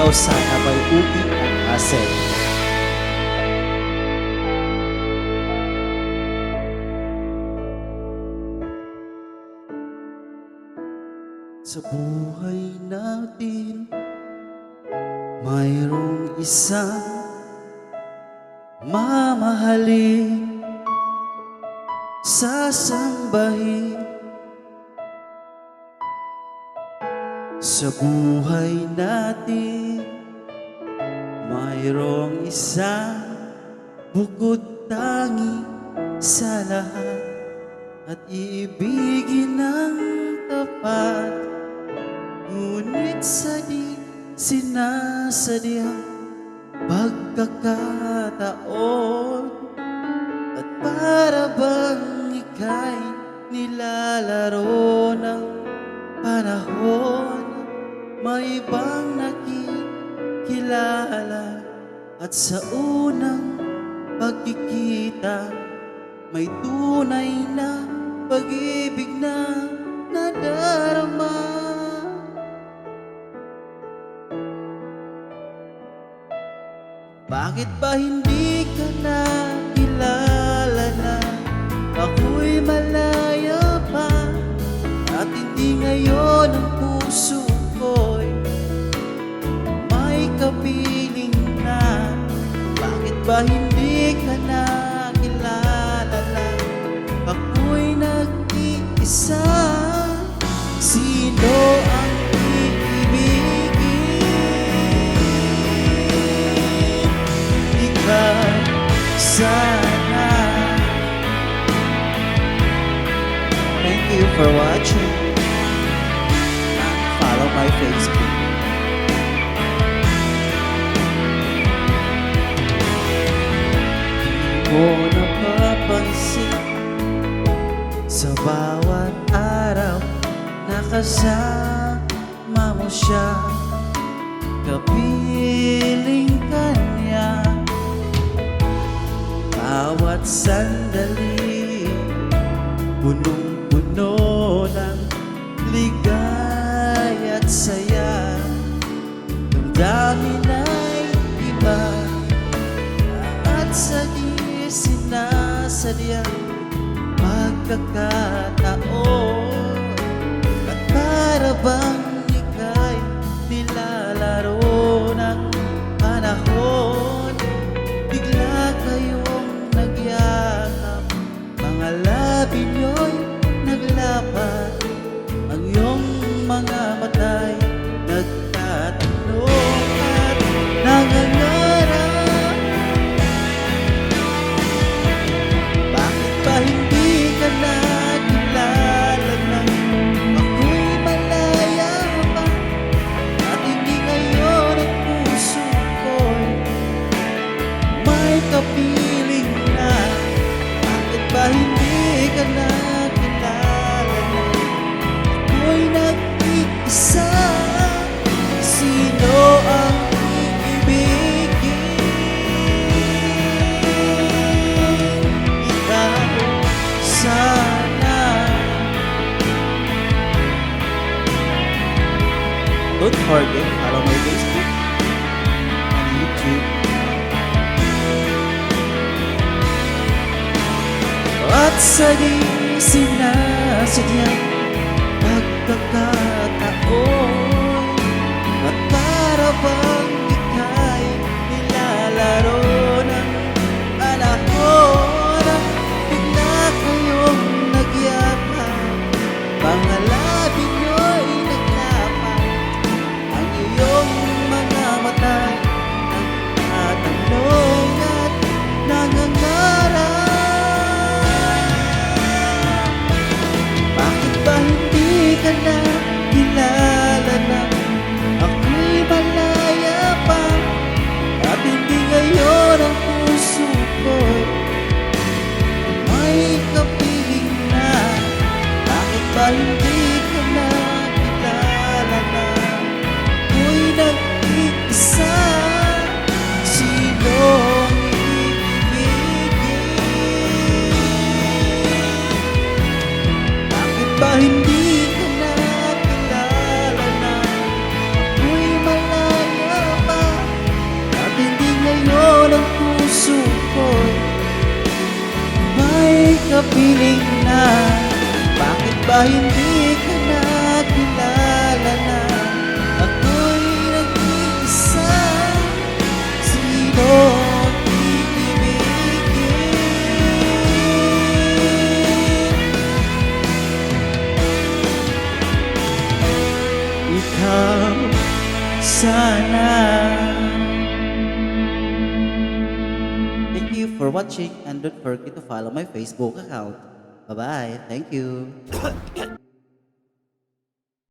Ikaw Sana by Ubi at Hazel. Sa buhay natin, mayroong isang mamahalin, sasambahin. Sa buhay natin, mayroong isang bukod tangi sa lahat, at iibigin ng tapat. Ngunit sa di sinasadyang pagkakataon, at para bang ika'y nilalaro ng panahon, may ibang nakikilala, at sa unang pagkikita may tunay na pag-ibig na nadarama. Bakit ba hindi ka nakilala na ako'y malaya pa, at hindi ngayon ang puso ko'y may kapiling na? Bakit ba hindi ka nakilala na ako'y nag-iisa? Sino ang iibigin? Ikaw sana. Thank you for watching. Follow my Facebook. Di mo napapansin, sa bawat araw nakasama mo siya, kapiling ka niya. Bawat sandali, punong-puno ng ligay at saya. Damdamin ay iba, at sa di sinasadyang pagkakataon, at para bang ika'y nilalaro ng panahon, bigla kayong nagyakap, mga labi nyo'y naglapat, ang iyong mga mata'y nagtatanong at nangangarap. Bakit ba hindi ka nakilala na ako'y malaya pa, at hindi ngayon ang puso ko'y may kapiling na? Bakit ba hindi ka nakilala na ako'y nag-iisa? Sino ang iibigin? Ikaw sana. Don't forget, follow my Facebook and YouTube. At sa di sinasadyang pagkakataon, at para bang ika'y nilalaro ng panahon, bigla kayong nagyakap, mga labi nyo'y naglapat, ang iyong mga mata nagtatanong at nangangarap. Bakit ba hindi ka na kilala kapiling na? Bakit ba hindi ka nakilala na? Ako'y nag-iisa, sino ang iibigin? Ikaw sana. Thank you for watching and don't forget to follow my Facebook account. Bye-bye. Thank you.